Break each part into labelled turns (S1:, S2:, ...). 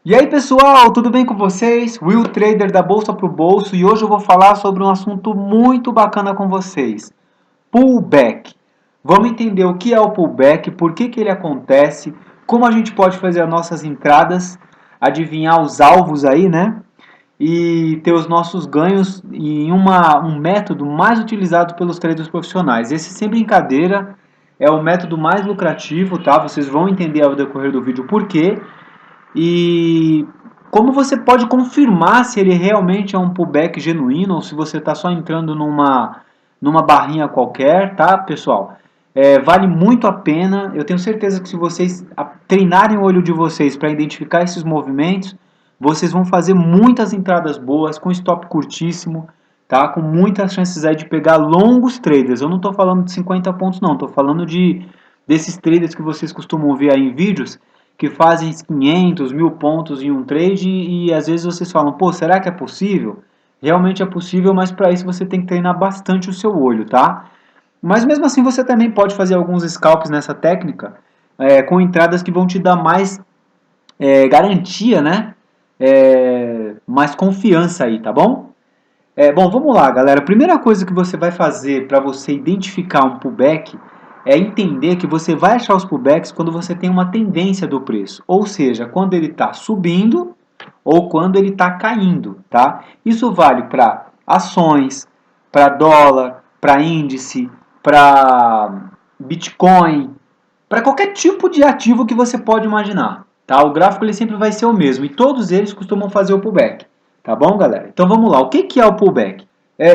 S1: E aí pessoal, tudo bem com vocês? Will Trader da Bolsa para o Bolso e hoje eu vou falar sobre um assunto muito bacana com vocês. Pullback. Vamos entender o que é o pullback, por que ele acontece, como a gente pode fazer as nossas entradas, adivinhar os alvos aí, né? E ter os nossos ganhos em um método mais utilizado pelos traders profissionais. Esse, sem brincadeira, é o método mais lucrativo, tá? Vocês vão entender ao decorrer do vídeo por quê. E como você pode confirmar se ele realmente é um pullback genuíno ou se você está só entrando numa barrinha qualquer, tá, pessoal? Vale muito a pena. Eu tenho certeza que se vocês treinarem o olho de vocês para identificar esses movimentos, vocês vão fazer muitas entradas boas com stop curtíssimo, tá? Com muitas chances aí de pegar longos traders. Eu não estou falando de 50 pontos, não. Estou falando desses traders que vocês costumam ver aí em vídeos que fazem 500, 1000 pontos em um trade e às vezes vocês falam, pô, será que é possível? Realmente é possível, mas para isso você tem que treinar bastante o seu olho, tá? Mas mesmo assim você também pode fazer alguns scalps nessa técnica com entradas que vão te dar mais garantia, né? Mais confiança aí, tá bom? Bom, vamos lá, galera. A primeira coisa que você vai fazer para você identificar um pullback é entender que você vai achar os pullbacks quando você tem uma tendência do preço, ou seja, quando ele está subindo ou quando ele está caindo, tá? Isso vale para ações, para dólar, para índice, para Bitcoin, para qualquer tipo de ativo que você pode imaginar, tá? O gráfico ele sempre vai ser o mesmo e todos eles costumam fazer o pullback, tá bom, galera? Então vamos lá, o que é o pullback?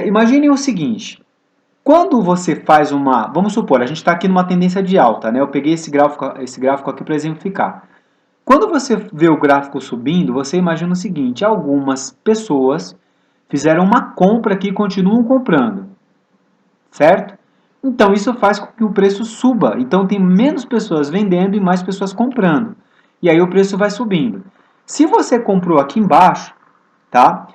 S1: Imaginem o seguinte, quando você faz vamos supor, a gente está aqui numa tendência de alta, né? Eu peguei esse gráfico aqui para exemplificar. Quando você vê o gráfico subindo, você imagina o seguinte, algumas pessoas fizeram uma compra aqui e continuam comprando, certo? Então isso faz com que o preço suba. Então tem menos pessoas vendendo e mais pessoas comprando. E aí o preço vai subindo. Se você comprou aqui embaixo, tá?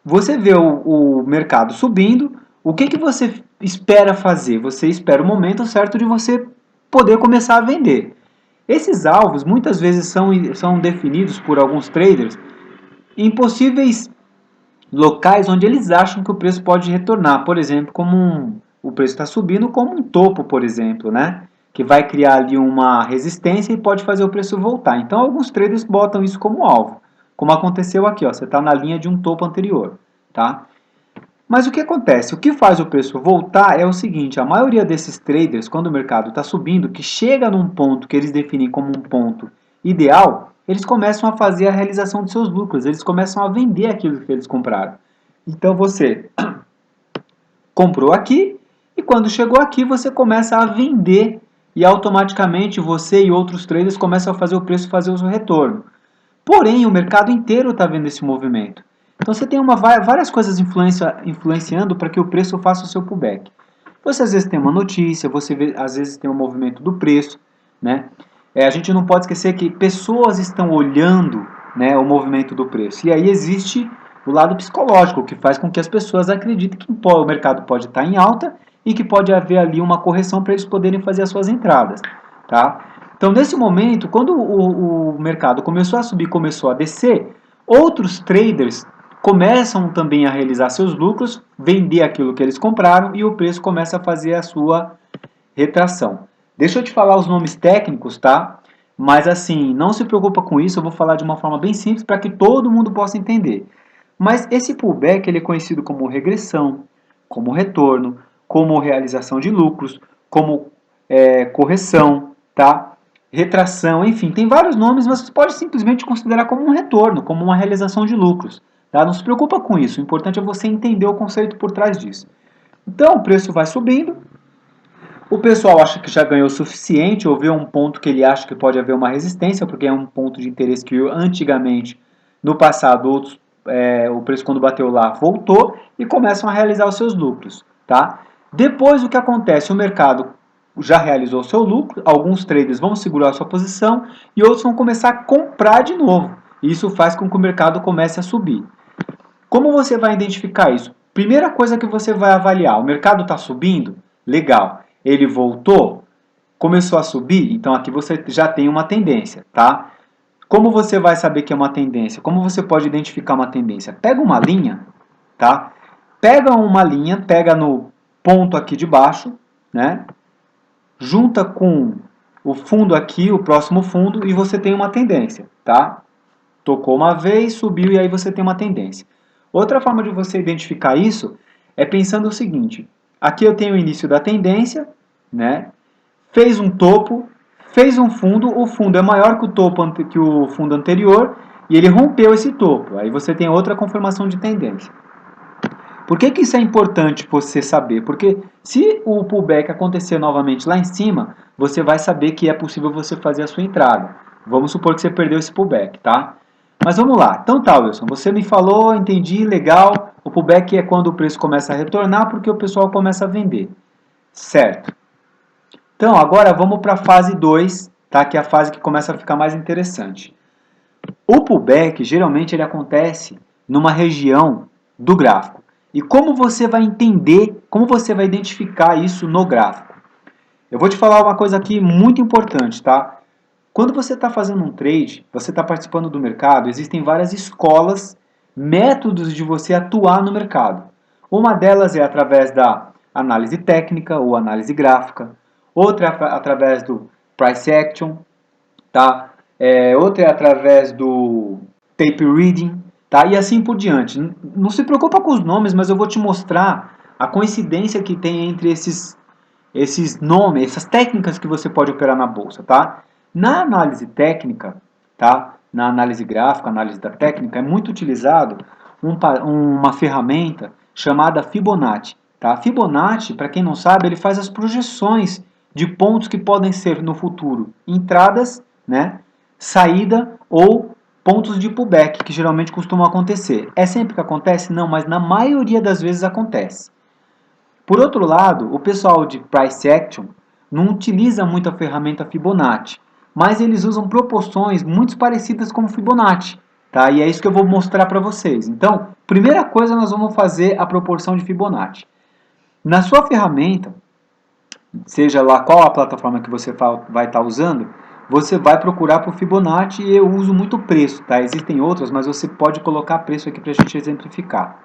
S1: Você vê o mercado subindo, o que você espera fazer? Você espera o momento certo de você poder começar a vender. Esses alvos muitas vezes são definidos por alguns traders em possíveis locais onde eles acham que o preço pode retornar. Por exemplo, o preço está subindo como um topo, por exemplo, né? Que vai criar ali uma resistência e pode fazer o preço voltar. Então, alguns traders botam isso como alvo, como aconteceu aqui, ó, você está na linha de um topo anterior, tá? Mas o que acontece? O que faz o preço voltar é o seguinte, a maioria desses traders, quando o mercado está subindo, que chega num ponto que eles definem como um ponto ideal, eles começam a fazer a realização de seus lucros, eles começam a vender aquilo que eles compraram. Então você comprou aqui e quando chegou aqui você começa a vender e automaticamente você e outros traders começam a fazer o preço fazer o seu retorno. Porém, o mercado inteiro está vendo esse movimento. Então você tem várias coisas influenciando para que o preço faça o seu pullback. Você às vezes tem uma notícia, às vezes tem um movimento do preço, né? A gente não pode esquecer que pessoas estão olhando, né, o movimento do preço. E aí existe o lado psicológico, que faz com que as pessoas acreditem que o mercado pode estar em alta e que pode haver ali uma correção para eles poderem fazer as suas entradas, tá? Então, nesse momento, quando o mercado começou a subir, começou a descer, outros traders começam também a realizar seus lucros, vender aquilo que eles compraram e o preço começa a fazer a sua retração. Deixa eu te falar os nomes técnicos, tá? Mas assim, não se preocupa com isso, eu vou falar de uma forma bem simples para que todo mundo possa entender. Mas esse pullback ele é conhecido como regressão, como retorno, como realização de lucros, como correção, tá? Retração, enfim, tem vários nomes, mas você pode simplesmente considerar como um retorno, como uma realização de lucros. Tá? Não se preocupa com isso, o importante é você entender o conceito por trás disso. Então o preço vai subindo, o pessoal acha que já ganhou o suficiente, ou vê um ponto que ele acha que pode haver uma resistência, porque é um ponto de interesse que antigamente, no passado, o preço quando bateu lá voltou e começam a realizar os seus lucros. Tá? Depois o que acontece? O mercado já realizou o seu lucro, alguns traders vão segurar a sua posição e outros vão começar a comprar de novo. Isso faz com que o mercado comece a subir. Como você vai identificar isso? Primeira coisa que você vai avaliar, o mercado está subindo? Legal. Ele voltou? Começou a subir? Então aqui você já tem uma tendência, tá? Como você vai saber que é uma tendência? Como você pode identificar uma tendência? Pega uma linha, tá? Pega uma linha, pega no ponto aqui de baixo, né? Junta com o fundo aqui, o próximo fundo, e você tem uma tendência, tá? Tocou uma vez, subiu e aí você tem uma tendência. Outra forma de você identificar isso é pensando o seguinte: aqui eu tenho o início da tendência, né? Fez um topo, fez um fundo, o fundo é maior que o topo que o fundo anterior e ele rompeu esse topo. Aí você tem outra confirmação de tendência. Por que isso é importante você saber? Porque se o pullback acontecer novamente lá em cima, você vai saber que é possível você fazer a sua entrada. Vamos supor que você perdeu esse pullback, tá? Mas vamos lá. Então tá, Wilson, você me falou, entendi, legal. O pullback é quando o preço começa a retornar porque o pessoal começa a vender. Certo. Então agora vamos para a fase 2, tá? Que é a fase que começa a ficar mais interessante. O pullback geralmente ele acontece numa região do gráfico. E como você vai entender, como você vai identificar isso no gráfico? Eu vou te falar uma coisa aqui muito importante, tá? Quando você está fazendo um trade, você está participando do mercado, existem várias escolas, métodos de você atuar no mercado. Uma delas é através da análise técnica ou análise gráfica, outra é através do price action, tá? Outra é através do tape reading, tá? E assim por diante. Não se preocupa com os nomes, mas eu vou te mostrar a coincidência que tem entre esses nomes, essas técnicas que você pode operar na bolsa, tá? Na análise técnica, tá? Na análise gráfica, análise da técnica, é muito utilizado uma ferramenta chamada Fibonacci, tá? Fibonacci, para quem não sabe, ele faz as projeções de pontos que podem ser no futuro entradas, né? Saída ou pontos de pullback, que geralmente costumam acontecer. É sempre que acontece? Não, mas na maioria das vezes acontece. Por outro lado, o pessoal de Price Action não utiliza muito a ferramenta Fibonacci, mas eles usam proporções muito parecidas com Fibonacci, tá? E é isso que eu vou mostrar para vocês. Então, primeira coisa, nós vamos fazer a proporção de Fibonacci. Na sua ferramenta, seja lá qual a plataforma que você vai estar usando, você vai procurar por Fibonacci e eu uso muito preço, tá? Existem outras, mas você pode colocar preço aqui para a gente exemplificar.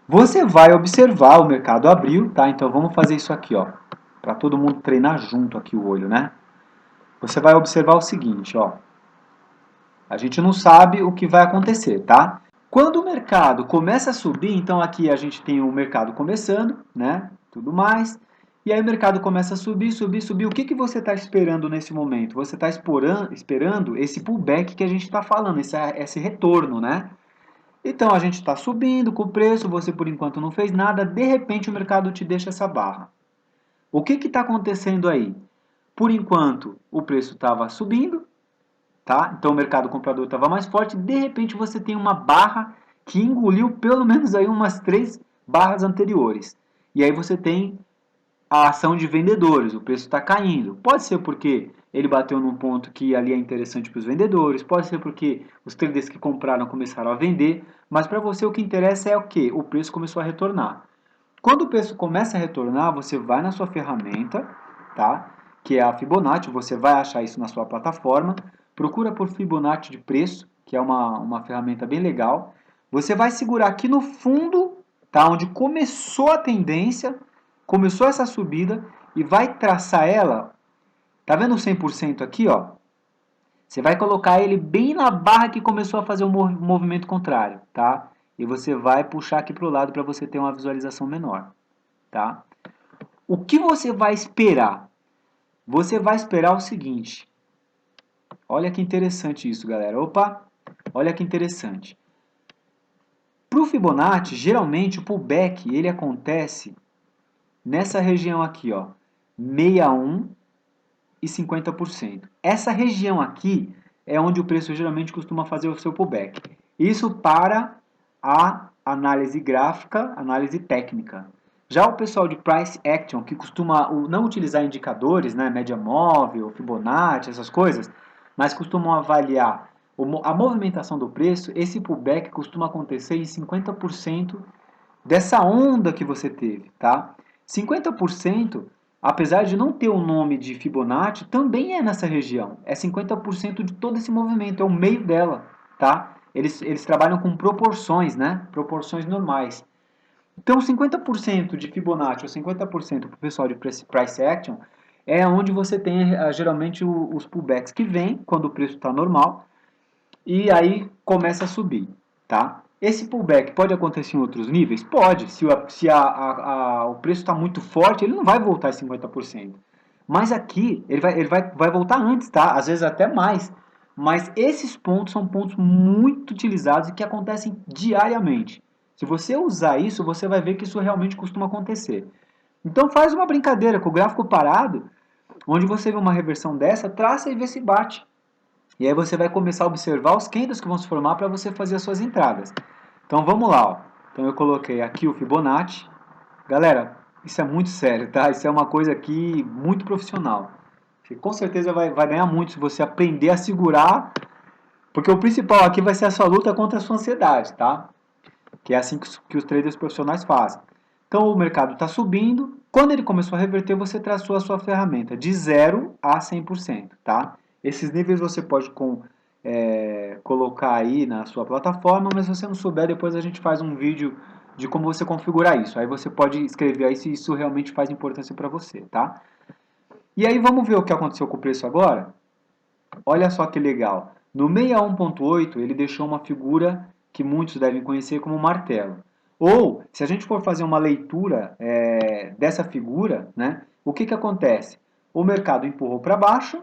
S1: Você vai observar o mercado abriu, tá? Então vamos fazer isso aqui, ó, para todo mundo treinar junto aqui o olho, né? Você vai observar o seguinte, ó. A gente não sabe o que vai acontecer, tá? Quando o mercado começa a subir, então aqui a gente tem o mercado começando, né? Tudo mais. E aí o mercado começa a subir, subir, subir. O que você está esperando nesse momento? Você está esperando esse pullback que a gente está falando, esse retorno, né? Então a gente está subindo com o preço, você por enquanto não fez nada, de repente o mercado te deixa essa barra. O que está acontecendo aí? Por enquanto o preço estava subindo, tá? Então o mercado comprador estava mais forte, de repente você tem uma barra que engoliu pelo menos aí umas 3 barras anteriores. E aí você tem a ação de vendedores, o preço está caindo. Pode ser porque ele bateu num ponto que ali é interessante para os vendedores, pode ser porque os traders que compraram começaram a vender, mas para você o que interessa é o que? O preço começou a retornar. Quando o preço começa a retornar, você vai na sua ferramenta, tá? Que é a Fibonacci, você vai achar isso na sua plataforma, procura por Fibonacci de preço, que é uma ferramenta bem legal. Você vai segurar aqui no fundo, tá? Onde começou a tendência, começou essa subida e vai traçar ela, tá vendo o 100% aqui, ó? Você vai colocar ele bem na barra que começou a fazer o movimento contrário, tá? E você vai puxar aqui para o lado para você ter uma visualização menor, tá? O que você vai esperar? Você vai esperar o seguinte. Olha que interessante isso, galera. Opa, olha que interessante. Para o Fibonacci, geralmente o pullback ele acontece nessa região aqui, ó, 61 e 50%. Essa região aqui é onde o preço geralmente costuma fazer o seu pullback. Isso para a análise gráfica, análise técnica. Já o pessoal de Price Action, que costuma não utilizar indicadores, né, média móvel, Fibonacci, essas coisas, mas costumam avaliar a movimentação do preço, esse pullback costuma acontecer em 50% dessa onda que você teve, tá? 50% apesar de não ter o nome de Fibonacci, também é nessa região. É 50% de todo esse movimento, é o meio dela, tá? Eles trabalham com proporções, né? Proporções normais. Então, 50% de Fibonacci ou 50% para o pessoal de price action é onde você tem geralmente os pullbacks que vem quando o preço está normal e aí começa a subir, tá? Esse pullback pode acontecer em outros níveis? Pode. Se o preço está muito forte, ele não vai voltar a 50%. Mas aqui, vai voltar antes, tá? Às vezes até mais. Mas esses pontos são pontos muito utilizados e que acontecem diariamente. Se você usar isso, você vai ver que isso realmente costuma acontecer. Então faz uma brincadeira com o gráfico parado, onde você vê uma reversão dessa, traça e vê se bate. E aí você vai começar a observar os candles que vão se formar para você fazer as suas entradas. Então vamos lá, ó. Então eu coloquei aqui o Fibonacci. Galera, isso é muito sério, tá? Isso é uma coisa aqui muito profissional. Você com certeza vai ganhar muito se você aprender a segurar, porque o principal aqui vai ser a sua luta contra a sua ansiedade, tá? Que é assim que os traders profissionais fazem. Então o mercado está subindo, quando ele começou a reverter, você traçou a sua ferramenta de 0 a 100%, tá? Esses níveis você pode colocar aí na sua plataforma, mas se você não souber, depois a gente faz um vídeo de como você configurar isso. Aí você pode escrever aí se isso realmente faz importância para você, tá? E aí vamos ver o que aconteceu com o preço agora? Olha só que legal. No 61.8 ele deixou uma figura que muitos devem conhecer como martelo. Ou, se a gente for fazer uma leitura dessa figura, né, o que acontece? O mercado empurrou para baixo,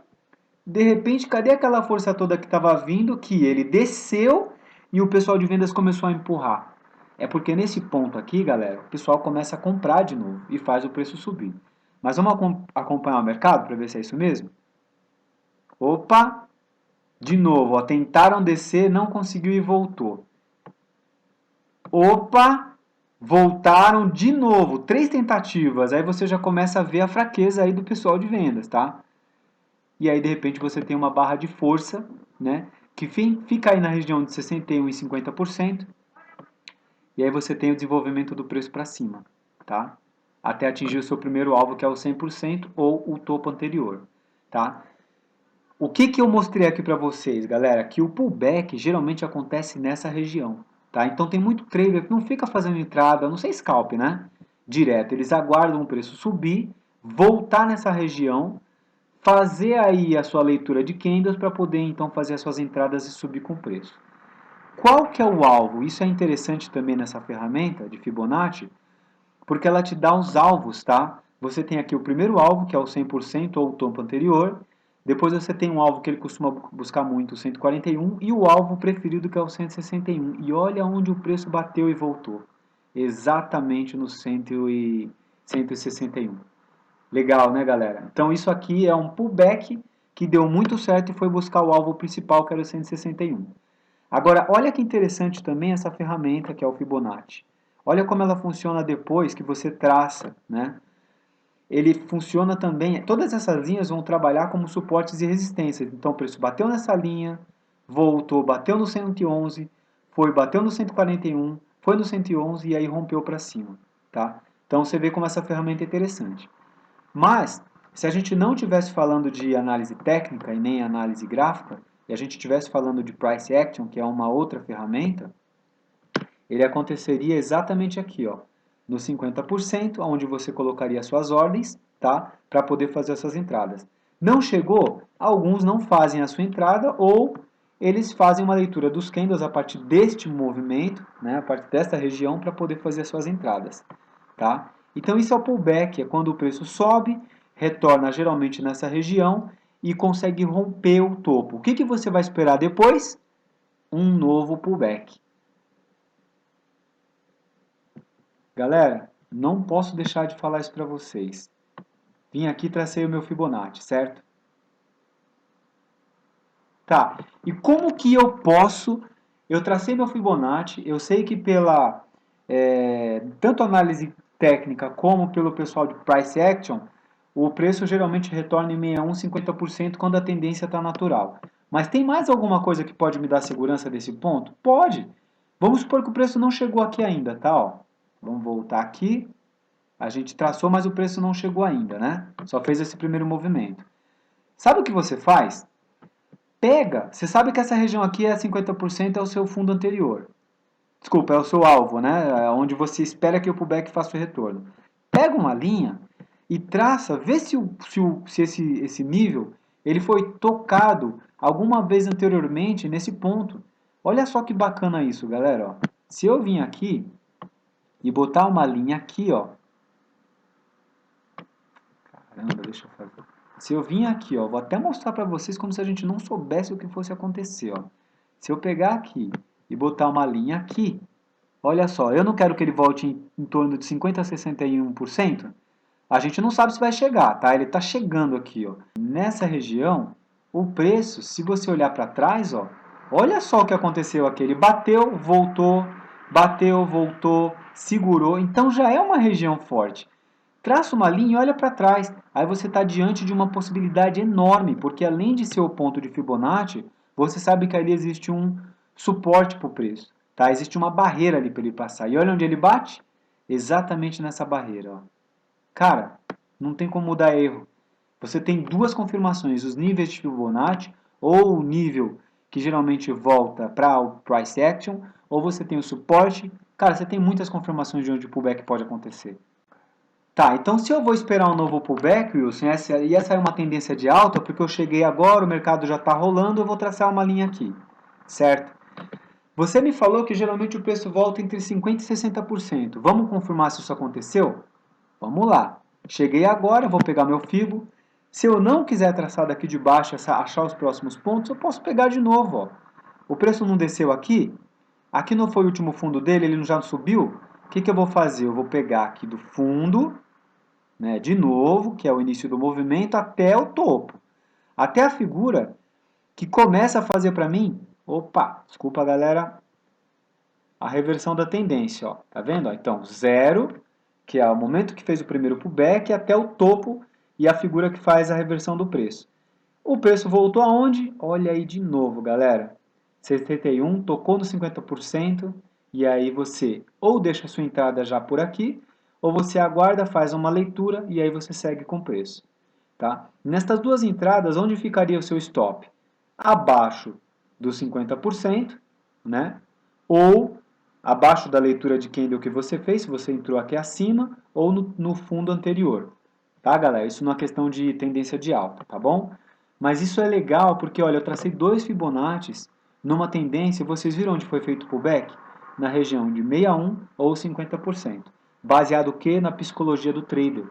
S1: de repente, cadê aquela força toda que estava vindo, que ele desceu e o pessoal de vendas começou a empurrar? É porque nesse ponto aqui, galera, o pessoal começa a comprar de novo e faz o preço subir. Mas vamos acompanhar o mercado para ver se é isso mesmo? Opa! De novo, ó, tentaram descer, não conseguiu e voltou. Opa! Voltaram de novo, 3 tentativas. Aí você já começa a ver a fraqueza aí do pessoal de vendas, tá? E aí de repente você tem uma barra de força, né, que fica aí na região de 61 e 50%, e aí você tem o desenvolvimento do preço para cima, tá? Até atingir o seu primeiro alvo, que é o 100% ou o topo anterior, tá? O que eu mostrei aqui para vocês, galera? Que o pullback geralmente acontece nessa região, tá? Então tem muito trader que não fica fazendo entrada, não sei scalp, né? Direto, eles aguardam o preço subir, voltar nessa região, fazer aí a sua leitura de candles para poder então fazer as suas entradas e subir com o preço. Qual que é o alvo? Isso é interessante também nessa ferramenta de Fibonacci, porque ela te dá os alvos, tá? Você tem aqui o primeiro alvo, que é o 100% ou o topo anterior. Depois você tem um alvo que ele costuma buscar muito, o 141, e o alvo preferido, que é o 161. E olha onde o preço bateu e voltou. Exatamente no 161. Legal, né, galera? Então isso aqui é um pullback que deu muito certo e foi buscar o alvo principal, que era o 161. Agora, olha que interessante também essa ferramenta que é o Fibonacci. Olha como ela funciona depois que você traça, né? Ele funciona também, todas essas linhas vão trabalhar como suportes e resistências. Então o preço bateu nessa linha, voltou, bateu no 111, foi, bateu no 141, foi no 111 e aí rompeu para cima, tá? Então você vê como essa ferramenta é interessante. Mas, se a gente não estivesse falando de análise técnica e nem análise gráfica, e a gente estivesse falando de price action, que é uma outra ferramenta, ele aconteceria exatamente aqui, ó, no 50%, onde você colocaria suas ordens, tá? Para poder fazer essas entradas. Não chegou? Alguns não fazem a sua entrada ou eles fazem uma leitura dos candles a partir deste movimento, né, a partir desta região, para poder fazer as suas entradas, tá? Então isso é o pullback, é quando o preço sobe, retorna geralmente nessa região e consegue romper o topo. O que você vai esperar depois? Um novo pullback. Galera, não posso deixar de falar isso para vocês. Vim aqui e tracei o meu Fibonacci, certo? Tá, e como que eu posso... Eu tracei meu Fibonacci, eu sei que pela... tanto análise técnica como pelo pessoal de Price Action, o preço geralmente retorna em 61, 50% quando a tendência está natural. Mas tem mais alguma coisa que pode me dar segurança desse ponto? Pode! Vamos supor que o preço não chegou aqui ainda, tá? Ó, vamos voltar aqui. A gente traçou, mas o preço não chegou ainda, né? Só fez esse primeiro movimento. Sabe o que você faz? Pega, você sabe que essa região aqui é 50%, é o seu fundo anterior. Desculpa, é o seu alvo, né? É onde você espera que o pullback faça o retorno. Pega uma linha e traça, vê se esse nível ele foi tocado alguma vez anteriormente nesse ponto. Olha só que bacana isso, galera. Ó. Se eu vim aqui e botar uma linha aqui, ó. Caramba, deixa eu fazer. Se eu vim aqui, ó, vou até mostrar para vocês como se a gente não soubesse o que fosse acontecer, ó. Se eu pegar aqui e botar uma linha aqui, olha só, eu não quero que ele volte em torno de 50 a 61%. A gente não sabe se vai chegar, tá? Ele está chegando aqui, ó. Nessa região, o preço, se você olhar para trás, ó, olha só o que aconteceu aqui. Ele bateu, voltou, segurou. Então já é uma região forte. Traça uma linha e olha para trás. Aí você está diante de uma possibilidade enorme, porque além de ser o ponto de Fibonacci, você sabe que ali existe um suporte para o preço. Tá? Existe uma barreira ali para ele passar. E olha onde ele bate? Exatamente nessa barreira. Ó. Cara, não tem como mudar erro. Você tem duas confirmações, os níveis de Fibonacci, ou o nível que geralmente volta para o Price Action, ou você tem o suporte. Cara, você tem muitas confirmações de onde o pullback pode acontecer. Tá, então se eu vou esperar um novo pullback, Wilson, e essa é uma tendência de alta, porque eu cheguei agora, o mercado já está rolando, eu vou traçar uma linha aqui, certo? Você me falou que geralmente o preço volta entre 50% e 60%. Vamos confirmar se isso aconteceu? Vamos lá. Cheguei agora, vou pegar meu Fibo. Se eu não quiser traçar daqui de baixo, achar os próximos pontos, eu posso pegar de novo. Ó. O preço não desceu aqui? Aqui não foi o último fundo dele, ele já subiu? O que eu vou fazer? Eu vou pegar aqui do fundo, né, de novo, que é o início do movimento, até o topo. Até a figura que começa a fazer para mim, opa, desculpa galera, a reversão da tendência, ó, tá vendo? Ó, então, zero, que é o momento que fez o primeiro pullback, até o topo e a figura que faz a reversão do preço. O preço voltou aonde? Olha aí de novo, galera. 71, tocou no 50%, e aí você ou deixa a sua entrada já por aqui, ou você aguarda, faz uma leitura e aí você segue com o preço. Tá? Nestas duas entradas, onde ficaria o seu stop? Abaixo dos 50%, né? Ou abaixo da leitura de candle que você fez, se você entrou aqui acima, ou no fundo anterior. Tá, galera? Isso numa questão de tendência de alta, tá bom? Mas isso é legal porque, olha, eu tracei dois Fibonaccis numa tendência, vocês viram onde foi feito o pullback? Na região de 61 ou 50%. Baseado o quê? Na psicologia do trader,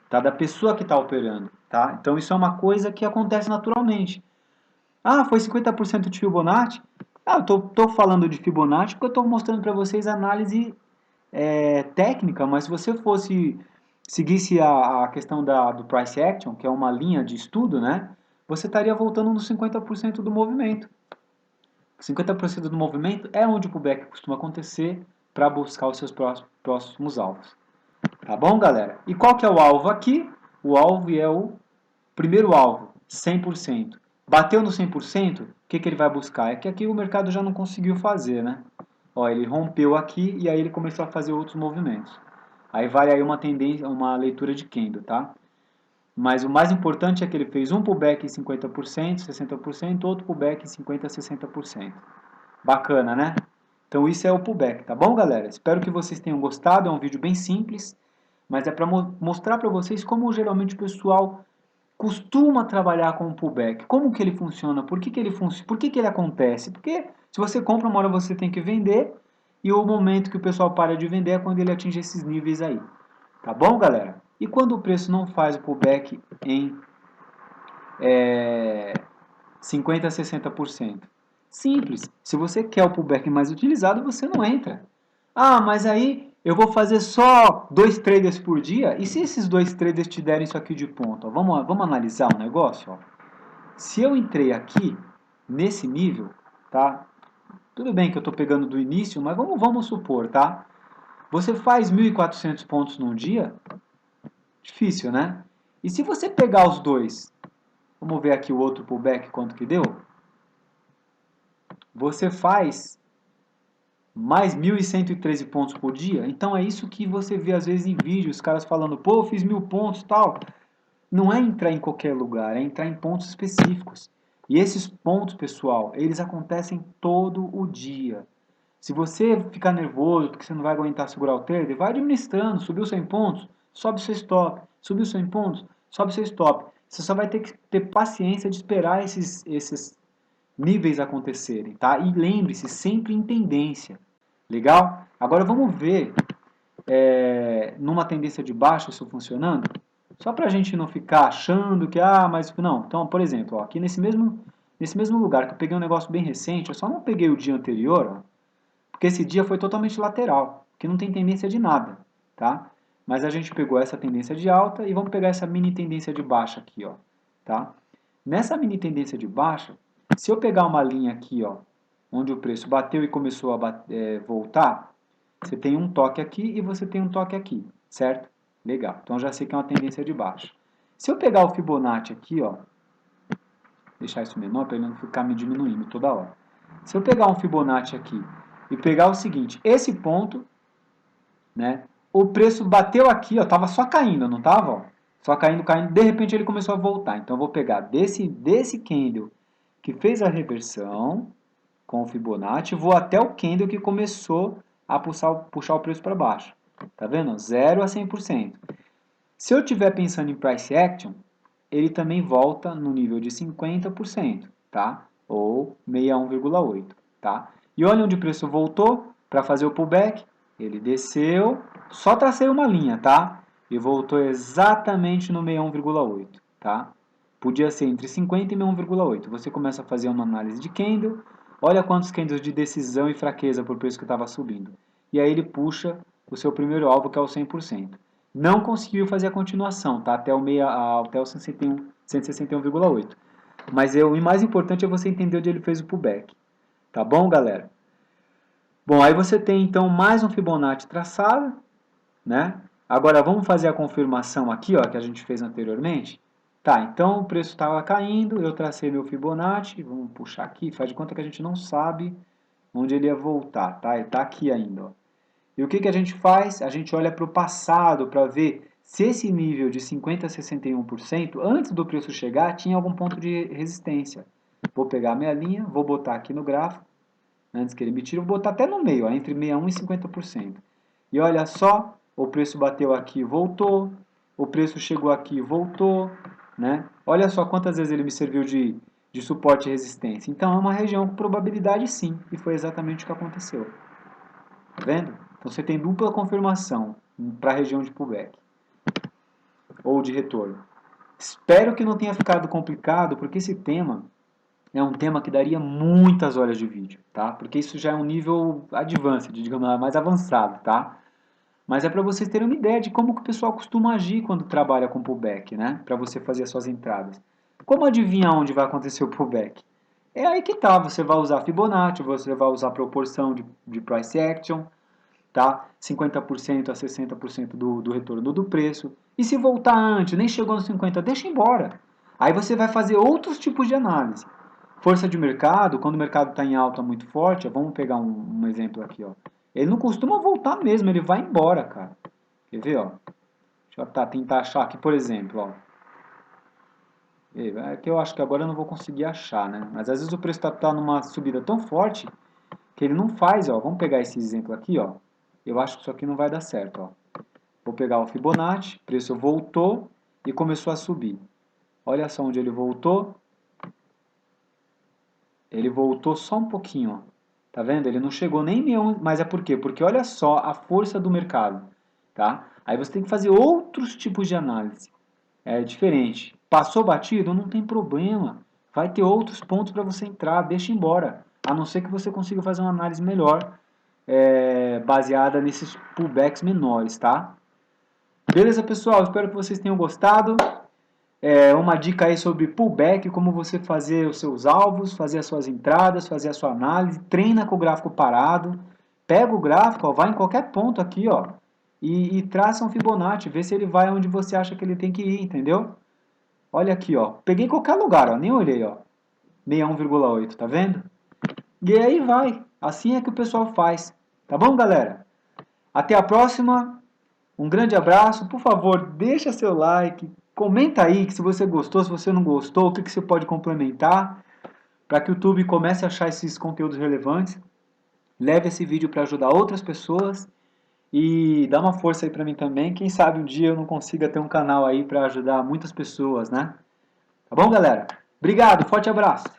S1: tá? Da pessoa que está operando, tá? Então isso é uma coisa que acontece naturalmente. Ah, foi 50% de Fibonacci? Ah, eu tô falando de Fibonacci porque eu estou mostrando para vocês análise técnica, mas se você seguisse a questão do price action, que é uma linha de estudo, né? Você estaria voltando nos 50% do movimento. 50% do movimento é onde o pullback costuma acontecer para buscar os seus próximos alvos. Tá bom, galera? E qual que é o alvo aqui? O alvo é o primeiro alvo, 100%. Bateu no 100%, o que ele vai buscar? É que aqui o mercado já não conseguiu fazer, né? Ó, ele rompeu aqui e aí ele começou a fazer outros movimentos. Aí vale aí uma tendência, uma leitura de candle, tá? Mas o mais importante é que ele fez um pullback em 50%, 60%, outro pullback em 50%, 60%. Bacana, né? Então isso é o pullback, tá bom, galera? Espero que vocês tenham gostado. É um vídeo bem simples, mas é para mostrar para vocês como geralmente o pessoal costuma trabalhar com o pullback. Como que ele funciona? Por que ele acontece? Porque se você compra, uma hora você tem que vender e o momento que o pessoal para de vender é quando ele atinge esses níveis aí. Tá bom, galera? E quando o preço não faz o pullback em 50% a 60%? Simples. Se você quer o pullback mais utilizado, você não entra. Ah, mas aí eu vou fazer só 2 traders por dia? E se esses 2 traders te derem isso aqui de ponto? Ó, vamos analisar um negócio? Ó. Se eu entrei aqui, nesse nível, tá? Tudo bem que eu estou pegando do início, mas vamos supor, tá? Você faz 1.400 pontos num dia? Difícil, né? E se você pegar os dois, vamos ver aqui o outro pullback quanto que deu? Você faz mais 1.113 pontos por dia. Então é isso que você vê às vezes em vídeos, os caras falando, pô, eu fiz 1.000 pontos e tal. Não é entrar em qualquer lugar, é entrar em pontos específicos. E esses pontos, pessoal, eles acontecem todo o dia. Se você ficar nervoso porque você não vai aguentar segurar o trader, vai administrando, subiu 100 pontos, sobe seu stop, subiu 100 pontos, sobe seu stop. Você só vai ter que ter paciência de esperar esses níveis acontecerem, tá? E lembre-se, sempre em tendência. Legal? Agora vamos ver numa tendência de baixa isso funcionando? Só para a gente não ficar achando que, mas não. Então, por exemplo, ó, aqui nesse mesmo lugar que eu peguei um negócio bem recente, eu só não peguei o dia anterior, ó, porque esse dia foi totalmente lateral, que não tem tendência de nada, tá? Mas a gente pegou essa tendência de alta e vamos pegar essa mini tendência de baixa aqui, ó, tá? Nessa mini tendência de baixa, se eu pegar uma linha aqui, ó, onde o preço bateu e começou a voltar, você tem um toque aqui e você tem um toque aqui, certo? Legal. Então já sei que é uma tendência de baixa. Se eu pegar o Fibonacci aqui, ó, deixar isso menor para ele não ficar me diminuindo toda hora. Se eu pegar um Fibonacci aqui e pegar o seguinte, esse ponto, né? O preço bateu aqui, ó, tava só caindo, não tava? Ó? Só caindo, caindo, de repente ele começou a voltar. Então eu vou pegar desse candle que fez a reversão com o Fibonacci, vou até o candle que começou a puxar o preço para baixo. Tá vendo? 0 a 100%. Se eu estiver pensando em price action, ele também volta no nível de 50%, tá? Ou 61,8, tá? E olha onde o preço voltou para fazer o pullback. Ele desceu, só tracei uma linha, tá? E voltou exatamente no 61,8, tá? Podia ser entre 50 e 61,8. Você começa a fazer uma análise de candle, olha quantos candles de decisão e fraqueza por preço que estava subindo. E aí ele puxa o seu primeiro alvo, que é o 100%. Não conseguiu fazer a continuação, tá? Até o 161,8. Mas o mais importante é você entender onde ele fez o pullback. Tá bom, galera? Bom, aí você tem então mais um Fibonacci traçado, né? Agora vamos fazer a confirmação aqui, ó, que a gente fez anteriormente. Tá, então o preço estava caindo, eu tracei meu Fibonacci, vamos puxar aqui, faz de conta que a gente não sabe onde ele ia voltar, tá? Ele está aqui ainda, ó. E o que a gente faz? A gente olha para o passado para ver se esse nível de 50% a 61%, antes do preço chegar, tinha algum ponto de resistência. Vou pegar a minha linha, vou botar aqui no gráfico, antes que ele me tire, vou botar até no meio, ó, entre 61% e 50%. E olha só, o preço bateu aqui e voltou, o preço chegou aqui e voltou, né? Olha só quantas vezes ele me serviu de suporte e resistência. Então é uma região com probabilidade sim, e foi exatamente o que aconteceu. Tá vendo? Então você tem dupla confirmação para a região de pullback ou de retorno. Espero que não tenha ficado complicado, porque esse tema é um tema que daria muitas horas de vídeo, tá? Porque isso já é um nível advanced, digamos, mais avançado, tá? Mas é para vocês terem uma ideia de como que o pessoal costuma agir quando trabalha com pullback, né? Para você fazer as suas entradas. Como adivinhar onde vai acontecer o pullback? É aí que tá, você vai usar Fibonacci, você vai usar proporção de price action, tá? 50% a 60% do retorno do preço. E se voltar antes, nem chegou nos 50%, deixa embora. Aí você vai fazer outros tipos de análise. Força de mercado, quando o mercado está em alta muito forte, vamos pegar um exemplo aqui, ó. Ele não costuma voltar mesmo, ele vai embora, cara. Quer ver, ó? Deixa eu tentar achar aqui, por exemplo, ó. É que eu acho que agora eu não vou conseguir achar, né? Mas às vezes o preço está numa subida tão forte que ele não faz, ó. Vamos pegar esse exemplo aqui, ó. Eu acho que isso aqui não vai dar certo, ó. Vou pegar o Fibonacci, o preço voltou e começou a subir. Olha só onde ele voltou. Ele voltou só um pouquinho, ó. Tá vendo? Ele não chegou nem meio, mas é por quê? Porque olha só a força do mercado, tá? Aí você tem que fazer outros tipos de análise. É diferente. Passou batido? Não tem problema. Vai ter outros pontos para você entrar, deixa embora. A não ser que você consiga fazer uma análise melhor, baseada nesses pullbacks menores, tá? Beleza, pessoal? Espero que vocês tenham gostado. Uma dica aí sobre pullback, como você fazer os seus alvos, fazer as suas entradas, fazer a sua análise, treina com o gráfico parado, pega o gráfico, ó, vai em qualquer ponto aqui, ó, e traça um Fibonacci, vê se ele vai onde você acha que ele tem que ir, entendeu? Olha aqui, ó, peguei em qualquer lugar, ó, nem olhei, ó, 61,8, tá vendo? E aí vai, assim é que o pessoal faz. Tá bom, galera? Até a próxima. Um grande abraço. Por favor, deixa seu like. Comenta aí que se você gostou, se você não gostou, o que você pode complementar para que o YouTube comece a achar esses conteúdos relevantes. Leve esse vídeo para ajudar outras pessoas e dá uma força aí para mim também. Quem sabe um dia eu não consiga ter um canal aí para ajudar muitas pessoas, né? Tá bom, galera? Obrigado, forte abraço.